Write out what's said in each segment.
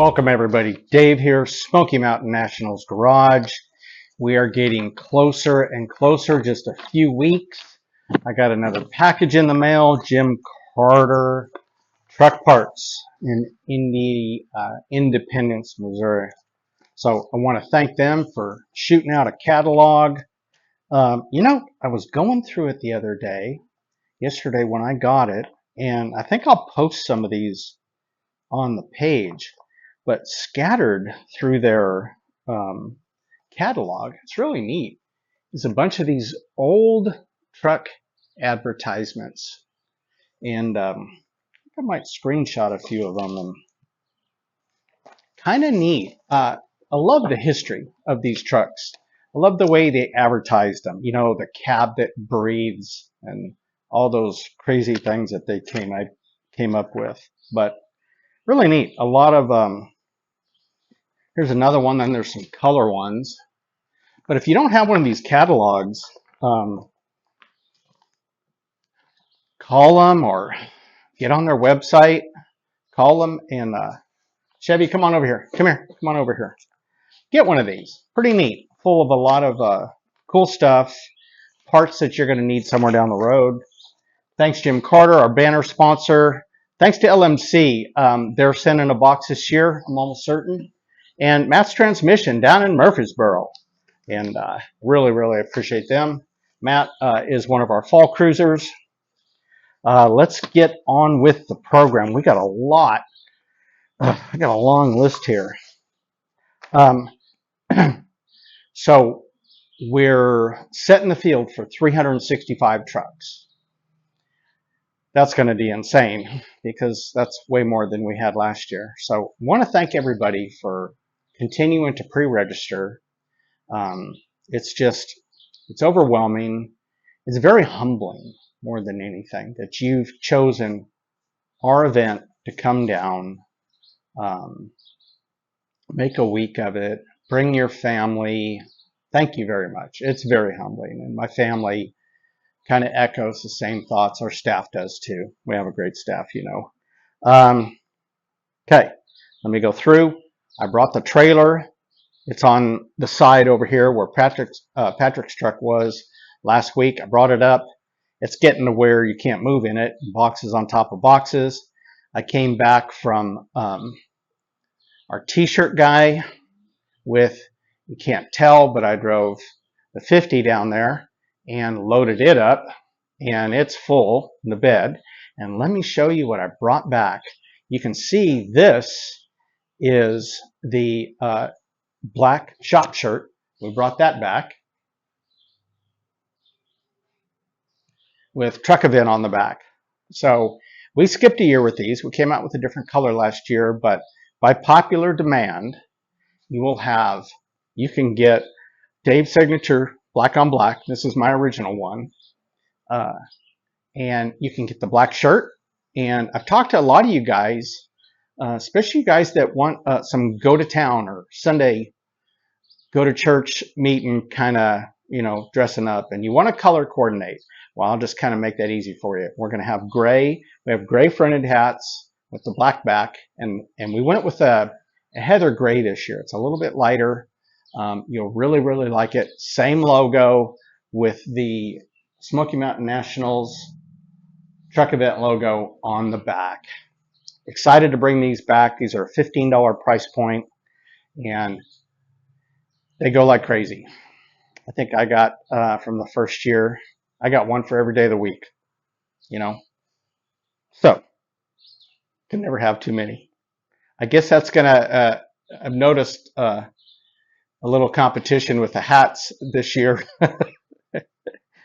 Welcome everybody, Dave here, Smoky Mountain Nationals Garage. We are getting closer and closer, just a few weeks. I got another package in the mail, Jim Carter Truck Parts in Independence, Missouri. So I want to thank them for shooting out a catalog. I was going through it the other day, yesterday when I got it, and I think I'll post some of these on the page. But scattered through their catalog, it's really neat. There's a bunch of these old truck advertisements, and I might screenshot a few of them. And kind of neat. I love the history of these trucks. I love the way they advertised them. You know, the cab that breathes and all those crazy things that they came up with. But really neat. A lot of here's another one. Then there's some color ones. But if you don't have one of these catalogs, call them or get on their website. Call them and Chevy, come on over here. Come on over here. Get one of these. Pretty neat. Full of a lot of cool stuff. Parts that you're going to need somewhere down the road. Thanks, Jim Carter, our banner sponsor. Thanks to LMC. They're sending a box this year, I'm almost certain. And Matt's Transmission down in Murfreesboro. And really, really appreciate them. Matt is one of our fall cruisers. Let's get on with the program. We got a lot. I got a long list here. So we're setting the field for 365 trucks. That's going to be insane because that's way more than we had last year. So I want to thank everybody for continuing to pre-register. It's overwhelming. It's very humbling more than anything that you've chosen our event to come down, make a week of it, bring your family. Thank you very much. It's very humbling. And my family kind of echoes the same thoughts. Our staff does too. We have a great staff, you know. Okay, let me go through. I brought the trailer. It's on the side over here where Patrick's truck was last week. I brought it up. It's getting to where you can't move in it. Boxes on top of boxes. I came back from our t-shirt guy with, you can't tell, but I drove the 50 down there and loaded it up, and it's full in the bed. And let me show you what I brought back. You can see this is the black shop shirt. We brought that back with Truck Event on the back. So we skipped a year with these. We came out with a different color last year, but by popular demand, you can get Dave's signature black on black. This is my original one. And you can get the black shirt. And I've talked to a lot of you guys, especially you guys that want some go to town or Sunday go to church meeting kind of, dressing up, and you want to color coordinate. Well, I'll just kind of make that easy for you. We're going to have gray. We have gray fronted hats with the black back, and we went with a heather gray this year. It's a little bit lighter. You'll really, really like it. Same logo with the Smoky Mountain Nationals Truck Event logo on the back. Excited to bring these back. These are a $15 price point, and they go like crazy. I think I got, from the first year, I got one for every day of the week, So, can never have too many. I guess that's going to, I've noticed a little competition with the hats this year.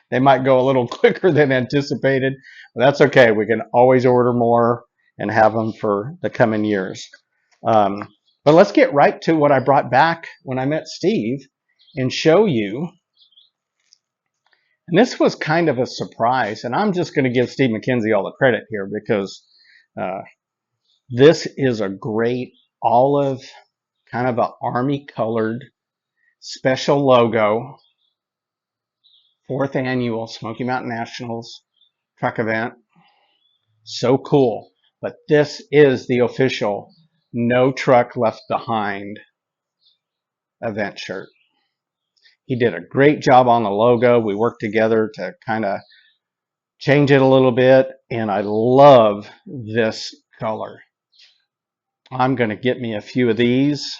They might go a little quicker than anticipated, but that's okay. We can always order more and have them for the coming years. But let's get right to what I brought back when I met Steve and show you. And this was kind of a surprise, and I'm just going to give Steve McKenzie all the credit here because this is a great olive, kind of an army colored special logo. 4th annual Smoky Mountain Nationals Truck Event. So cool. But this is the official No Truck Left Behind event shirt. He did a great job on the logo. We worked together to kind of change it a little bit, and I love this color. I'm going to get me a few of these.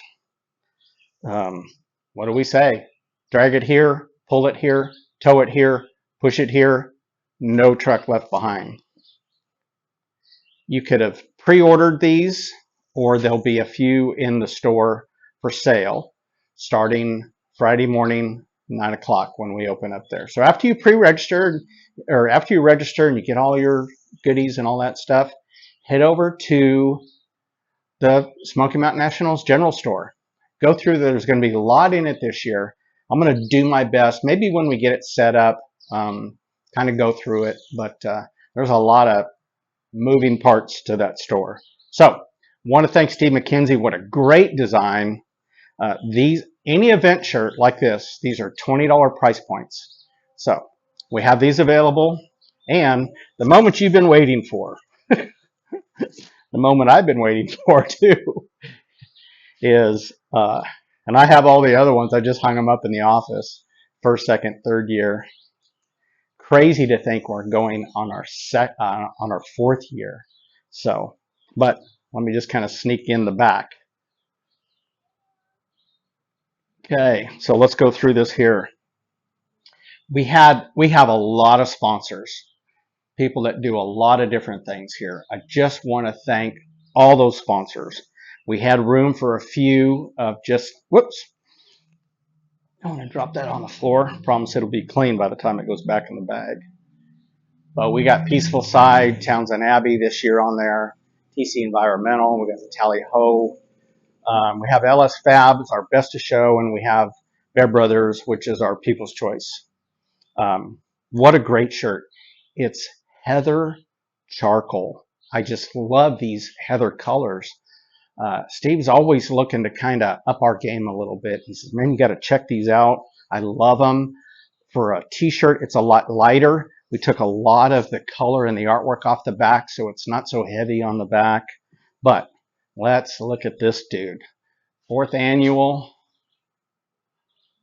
What do we say? Drag it here, pull it here, tow it here, push it here. No truck left behind. You could have pre-ordered these, or there'll be a few in the store for sale starting Friday morning, 9 o'clock when we open up there. So after you pre-register, or after you register and you get all your goodies and all that stuff, head over to the Smoky Mountain Nationals general store. Go through there. There's going to be a lot in it this year. I'm going to do my best. Maybe when we get it set up, kind of go through it. But there's a lot of moving parts to that store. So, want to thank Steve McKenzie. What a great design. Any event shirt like this, these are $20 price points. So, we have these available. And the moment you've been waiting for, the moment I've been waiting for too, is, and I have all the other ones. I just hung them up in the office, first, second, third year. Crazy to think we're going on our fourth year. So, but let me just kind of sneak in the back. Okay, so let's go through this here. We have a lot of sponsors, people that do a lot of different things here. I just want to thank all those sponsors. We had room for a few of just, whoops, I don't want to drop that on the floor. Promise it'll be clean by the time it goes back in the bag. But we got Peaceful Side, Townsend Abbey this year on there, TC Environmental, we got the Tally Ho. We have LS Fab, it's our best of show, and we have Bear Brothers, which is our People's Choice. What a great shirt. It's heather charcoal. I just love these heather colors. Steve's always looking to kind of up our game a little bit. He says, man, you got to check these out. I love them. For a t-shirt, it's a lot lighter. We took a lot of the color and the artwork off the back, so it's not so heavy on the back. But let's look at this dude. 4th annual.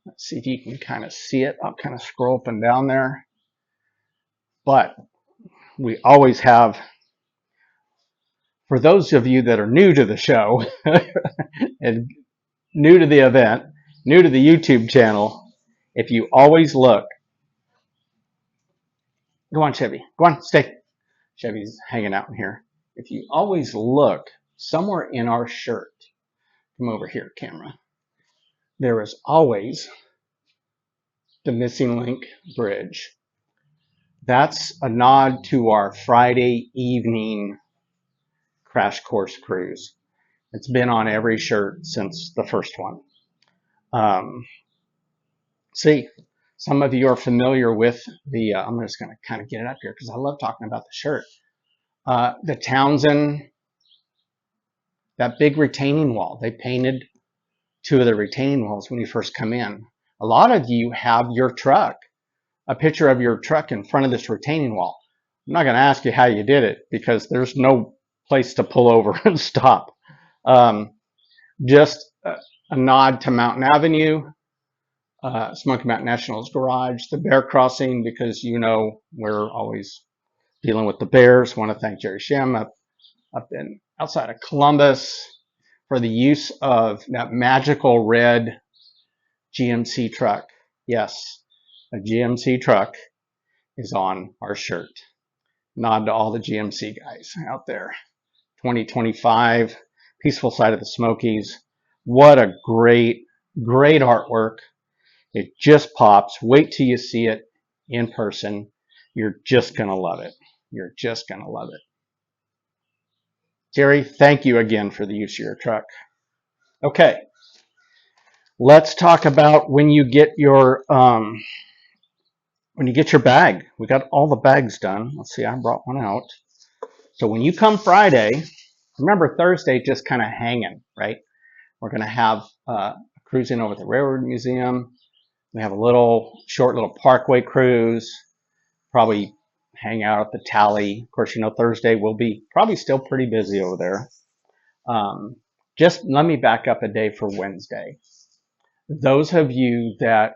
Let's see if you can kind of see it. I'll kind of scroll up and down there. But we always have, for those of you that are new to the show and new to the event, new to the YouTube channel, if you always look, go on, Chevy, go on, stay. Chevy's hanging out in here. If you always look somewhere in our shirt, come over here, camera, there is always the missing link bridge. That's a nod to our Friday evening crash course cruise. It's been on every shirt since the first one. See, some of you are familiar with the, I'm just going to kind of get it up here because I love talking about the shirt. The Townsend, that big retaining wall. They painted 2 of the retaining walls when you first come in. A lot of you have your truck, a picture of your truck in front of this retaining wall. I'm not going to ask you how you did it because there's no place to pull over and stop. Just a nod to Mountain Avenue, Smoky Mountain Nationals garage, the bear crossing, because you know we're always dealing with the bears. Want to thank Jerry Shem up in outside of Columbus for the use of that magical red GMC truck. Yes, a GMC truck is on our shirt. Nod to all the GMC guys out there. 2025, Peaceful Side of the Smokies. What a great, great artwork. It just pops. Wait till you see it in person. You're just going to love it. You're just going to love it. Jerry, thank you again for the use of your truck. Okay. Let's talk about when you get your bag. We got all the bags done. Let's see, I brought one out. So when you come Friday, remember Thursday just kind of hanging, right? We're going to have cruising over the Railroad Museum. We have a short little parkway cruise. Probably hang out at the Tally. Of course, you know Thursday will be probably still pretty busy over there. just let me back up a day for Wednesday. Those of you that,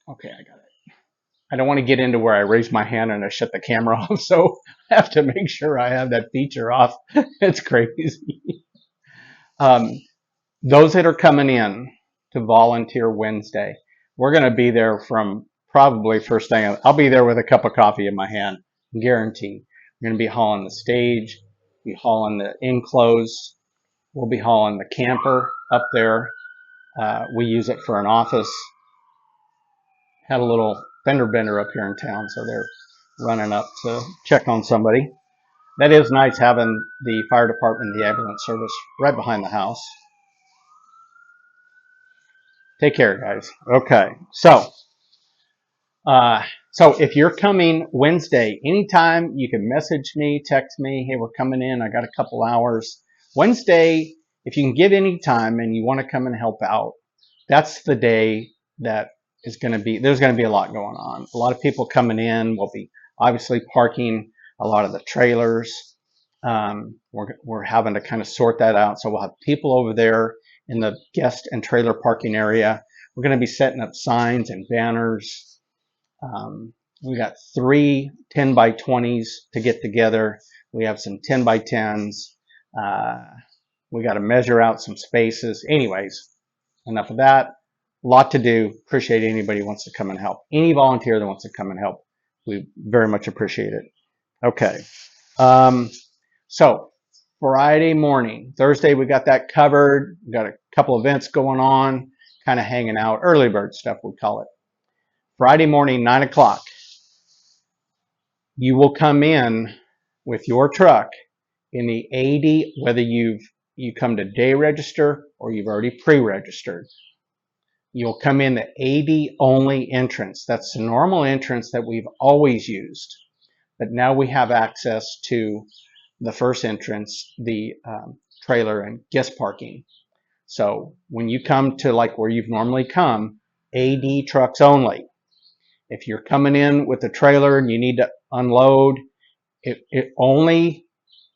okay, I got it. I don't want to get into where I raise my hand and I shut the camera off, so I have to make sure I have that feature off. It's crazy. Those that are coming in to volunteer Wednesday, we're going to be there from probably first thing. I'll be there with a cup of coffee in my hand, guaranteed. We're going to be hauling the stage, be hauling the enclosed, we'll be hauling the camper up there. We use it for an office. Had a little fender bender up here in town, so they're running up to check on somebody. That is nice having the fire department and the ambulance service right behind the house. Take care, guys. Okay, so if you're coming Wednesday, anytime you can message me, text me, hey, we're coming in, I got a couple hours. Wednesday, if you can give any time and you want to come and help out, that's the day that is going to be, there's going to be a lot going on. A lot of people coming in. We'll be obviously parking a lot of the trailers. We're having to kind of sort that out. So we'll have people over there in the guest and trailer parking area. We're going to be setting up signs and banners. We got 3 10 by 20s to get together. We have some 10 by 10s. We got to measure out some spaces. Anyways, enough of that. A lot to do. Appreciate anybody who wants to come and help. Any volunteer that wants to come and help, we very much appreciate it. Okay. So Friday morning, Thursday, we got that covered. We got a couple events going on, kind of hanging out. Early bird stuff, we call it. Friday morning, 9 o'clock, you will come in with your truck in the 80, whether you come to day register or you've already pre-registered. You'll come in the 80 only entrance. That's the normal entrance that we've always used. But now we have access to the first entrance, the trailer and guest parking. So when you come to like where you've normally come, AD trucks only. If you're coming in with a trailer and you need to unload, it only,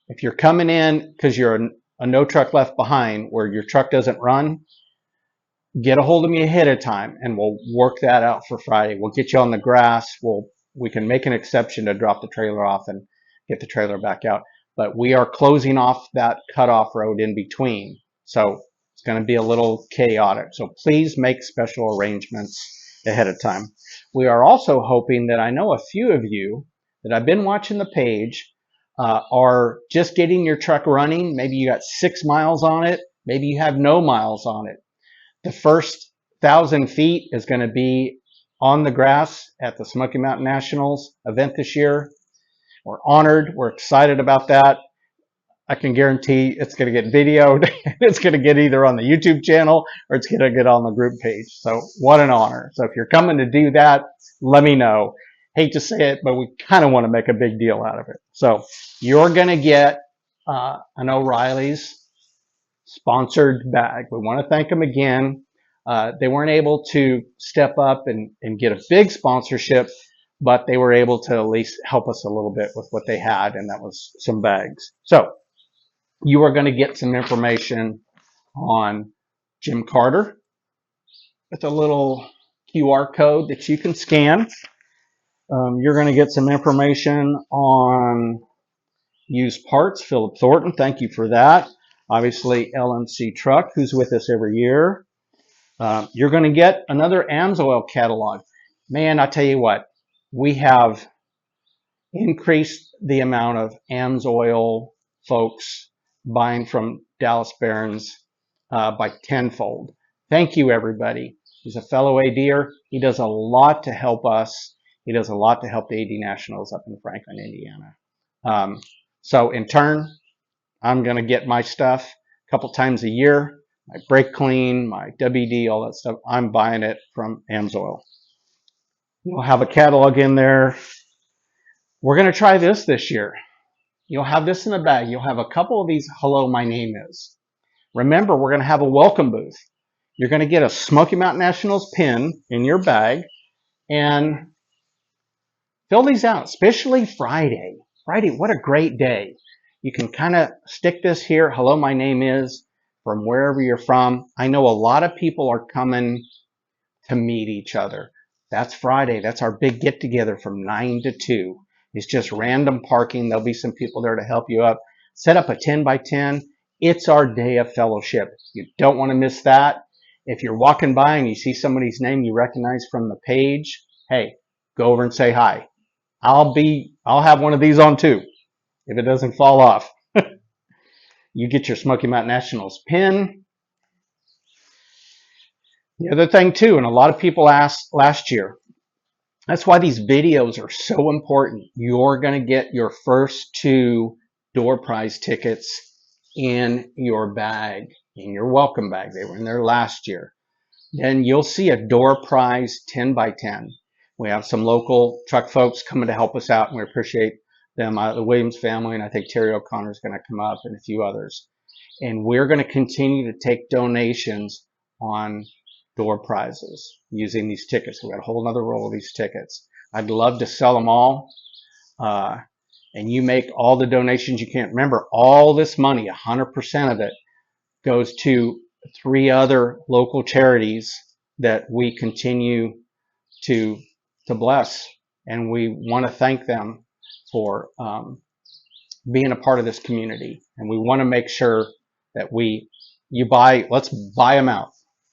if you're coming in because you're a no truck left behind where your truck doesn't run, get a hold of me ahead of time and we'll work that out for Friday. We'll get you on the grass. We can make an exception to drop the trailer off and get the trailer back out. But we are closing off that cutoff road in between. So it's going to be a little chaotic. So please make special arrangements ahead of time. We are also hoping that I know a few of you that I've been watching the page are just getting your truck running. Maybe you got 6 miles on it. Maybe you have no miles on it. The first 1,000 feet is going to be on the grass at the Smoky Mountain Nationals event this year. We're honored. We're excited about that. I can guarantee it's going to get videoed. It's going to get either on the YouTube channel or it's going to get on the group page. So what an honor. So if you're coming to do that, let me know. Hate to say it, but we kind of want to make a big deal out of it. So you're going to get an O'Reilly's sponsored bag. We want to thank them again. They weren't able to step up and get a big sponsorship, but they were able to at least help us a little bit with what they had, and that was some bags. So you are going to get some information on Jim Carter with a little QR code that you can scan. You're going to get some information on used parts. Philip Thornton, thank you for that. Obviously, LMC Truck, who's with us every year. You're going to get another AMSOIL catalog. Man, I tell you what, we have increased the amount of AMSOIL folks buying from Dallas Barons by tenfold. Thank you, everybody. He's a fellow ADer. He does a lot to help us. He does a lot to help the AD Nationals up in Franklin, Indiana. So in turn, I'm going to get my stuff a couple times a year. My brake clean, my WD, all that stuff. I'm buying it from AMSOIL. You'll have a catalog in there. We're going to try this year. You'll have this in the bag. You'll have a couple of these hello, my name is. Remember, we're going to have a welcome booth. You're going to get a Smoky Mountain Nationals pin in your bag and fill these out, especially Friday. Friday, what a great day. You can kind of stick this here. Hello, my name is, from wherever you're from. I know a lot of people are coming to meet each other. That's Friday. That's our big get together from 9 to 2. It's just random parking. There'll be some people there to help you up. Set up a 10 by 10. It's our day of fellowship. You don't want to miss that. If you're walking by and you see somebody's name you recognize from the page, hey, go over and say hi. I'll have one of these on too, if it doesn't fall off. You get your Smoky Mountain Nationals pin. The other thing too, and a lot of people asked last year, that's why these videos are so important. You're going to get your first 2 door prize tickets in your bag, in your welcome bag. They were in there last year. Then you'll see a door prize 10 by 10. We have some local truck folks coming to help us out, and we appreciate them. The Williams family, and I think Terry O'Connor is going to come up, and a few others. And we're going to continue to take donations on door prizes using these tickets. We got a whole other roll of these tickets. I'd love to sell them all. And you make all the donations you can. Remember, all this money, 100% of it, goes to 3 other local charities that we continue to bless. And we want to thank them for being a part of this community. And we want to make sure that let's buy them out.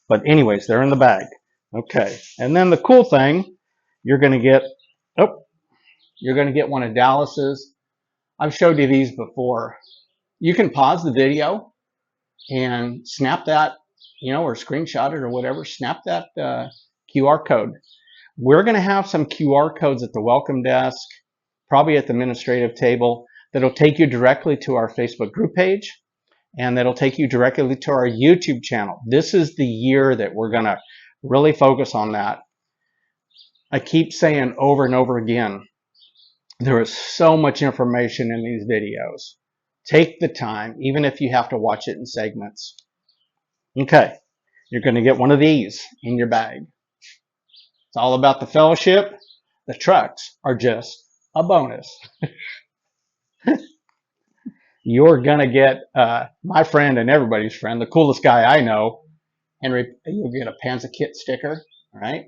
But anyways, they're in the bag. Okay. And then the cool thing, you're going to get one of Dallas's. I've showed you these before. You can pause the video and snap that, or screenshot it or whatever. Snap that QR code. We're going to have some QR codes at the welcome desk, probably at the administrative table, that'll take you directly to our Facebook group page. And that'll take you directly to our YouTube channel. This is the year that we're going to really focus on that. I keep saying over and over again, there is so much information in these videos. Take the time, even if you have to watch it in segments. Okay, you're going to get one of these in your bag. It's all about the fellowship. The trucks are just a bonus. You're going to get my friend and everybody's friend, the coolest guy I know, Henry. You'll get a Panza Kit sticker, all right?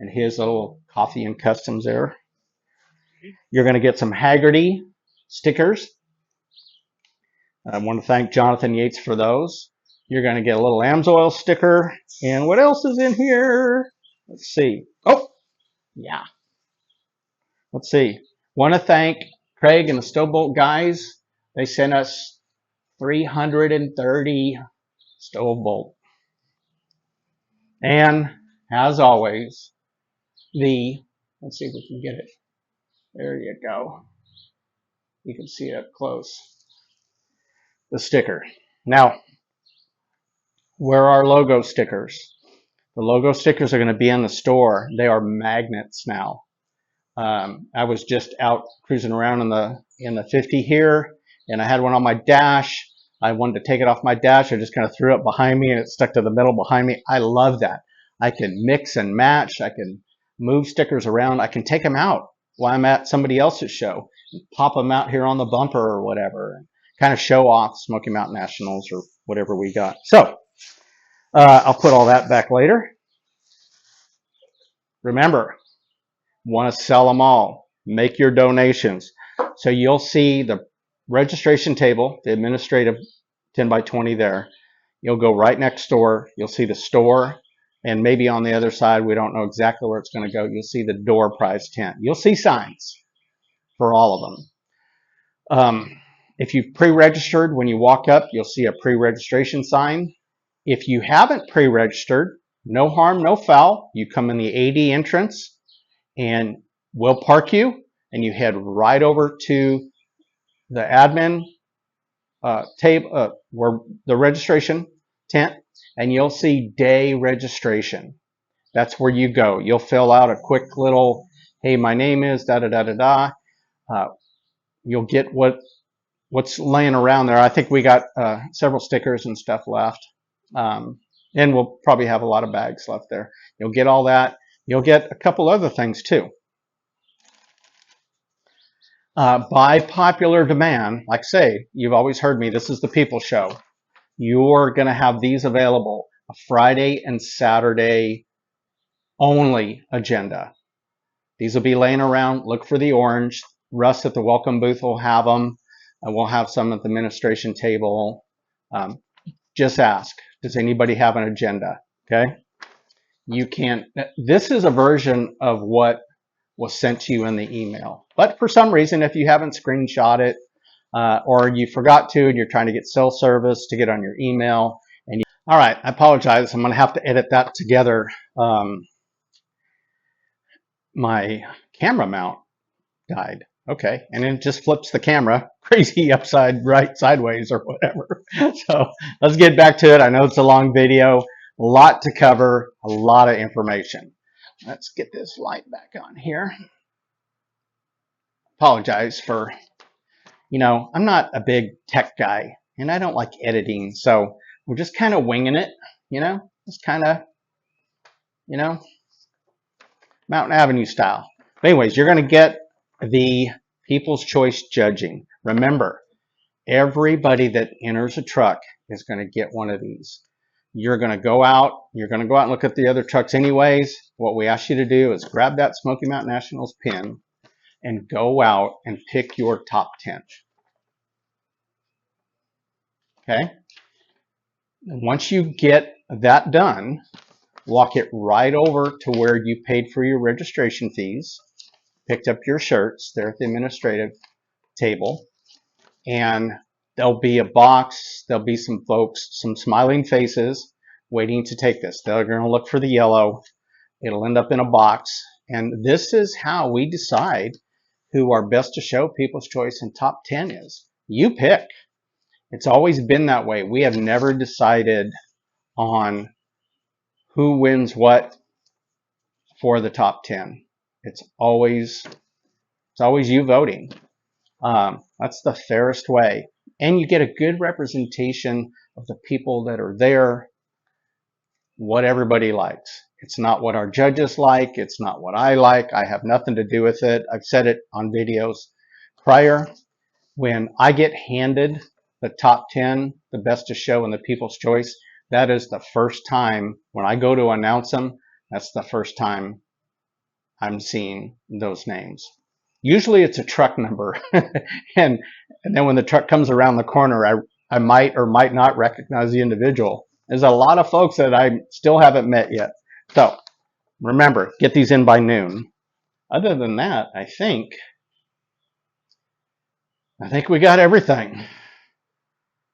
And his little coffee and customs there. You're going to get some Haggerty stickers. I want to thank Jonathan Yates for those. You're going to get a little Amsoil sticker. And what else is in here? Let's see. Oh, yeah. Let's see. Want to thank Craig and the Stowbolt guys. They sent us 330 Stowbolt. And as always, let's see if we can get it. There you go. You can see it up close. The sticker. Now, where are logo stickers? The logo stickers are going to be in the store. They are magnets now. I was just out cruising around in the 50 here, and I had one on my dash. I wanted to take it off my dash. I just kind of threw it behind me, and it stuck to the middle behind me. I love that. I can mix and match. I can move stickers around. I can take them out while I'm at somebody else's show, pop them out here on the bumper or whatever, and kind of show off Smoky Mountain Nationals or whatever we got. So I'll put all that back later. Remember, want to sell them all. Make your donations. So you'll see the registration table, the administrative 10 by 20 there. You'll go right next door. You'll see the store. And maybe on the other side, we don't know exactly where it's going to go. You'll see the door prize tent. You'll see signs for all of them. If you've pre-registered, when you walk up, you'll see a pre-registration sign. If you haven't pre-registered, no harm, no foul. You come in the AD entrance and we'll park you, and you head right over to the admin table, where the registration tent, and you'll see day registration. That's where you go. You'll fill out a quick little, hey, my name is da-da-da-da-da. You'll get what's laying around there. I think we got several stickers and stuff left. And we'll probably have a lot of bags left there. You'll get all that. You'll get a couple other things too. by popular demand, like say, you've always heard me, this is the People Show. You're going to have these available, a Friday and Saturday only agenda. These will be laying around. Look for the orange. Russ at the welcome booth will have them. And we'll have some at the administration table. Just ask, does anybody have an agenda? Okay. You can't, this is a version of what was sent to you in the email. But for some reason, if you haven't screenshot it, or you forgot to, and you're trying to get cell service to get on your email. All right, I apologize. I'm going to have to edit that together. My camera mount died. Okay, and then it just flips the camera crazy upside, right, sideways, or whatever. So let's get back to it. I know it's a long video, a lot to cover, a lot of information. Let's get this light back on here. Apologize for, I'm not a big tech guy, and I don't like editing, so we're just kind of winging it, just kind of, Mountain Avenue style. But anyways, you're going to get the People's Choice judging. Remember, everybody that enters a truck is going to get one of these. You're going to go out and look at the other trucks anyways. What we ask you to do is grab that Smoky Mountain Nationals pin and go out and pick your top 10. Okay? And once you get that done, walk it right over to where you paid for your registration fees, picked up your shirts there at the administrative table, and there'll be a box, there'll be some folks, some smiling faces waiting to take this. They're going to look for the yellow. It'll end up in a box, and this is how we decide who our best to show, People's Choice, and top 10 is. You pick. It's always been that way. We have never decided on who wins what for the top 10. It's always you voting. That's the fairest way. And you get a good representation of the people that are there, what everybody likes. It's not what our judges like. It's not what I like. I have nothing to do with it. I've said it on videos prior. When I get handed the top 10, the best to show, and the People's Choice, that is the first time when I go to announce them, that's the first time I'm seeing those names. Usually it's a truck number. and then when the truck comes around the corner, I might or might not recognize the individual. There's a lot of folks that I still haven't met yet. So remember, get these in by noon. Other than that, I think we got everything.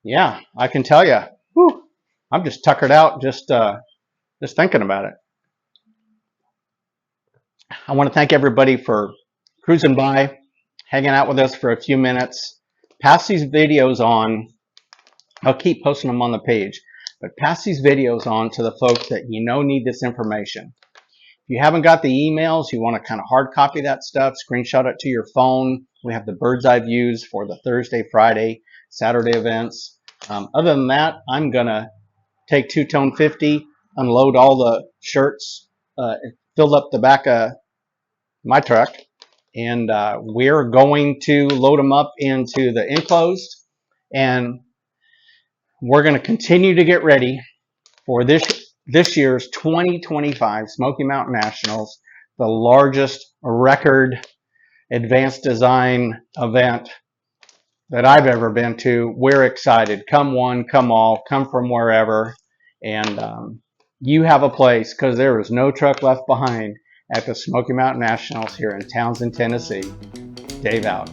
Yeah, I can tell you. Whew, I'm just tuckered out just thinking about it. I want to thank everybody for cruising by, hanging out with us for a few minutes. Pass these videos on. I'll keep posting them on the page, but pass these videos on to the folks that need this information. If you haven't got the emails, you want to kind of hard copy that stuff, screenshot it to your phone. We have the bird's eye views for the Thursday, Friday, Saturday events. Other than that, I'm going to take two-tone 50, unload all the shirts, fill up the back of my truck, and we're going to load them up into the enclosed, and we're going to continue to get ready for this year's 2025 Smoky Mountain Nationals, the largest record advanced design event that I've ever been to. We're excited. Come one, come all, come from wherever, and you have a place, because there is no truck left behind at the Smoky Mountain Nationals here in Townsend, Tennessee. Dave out.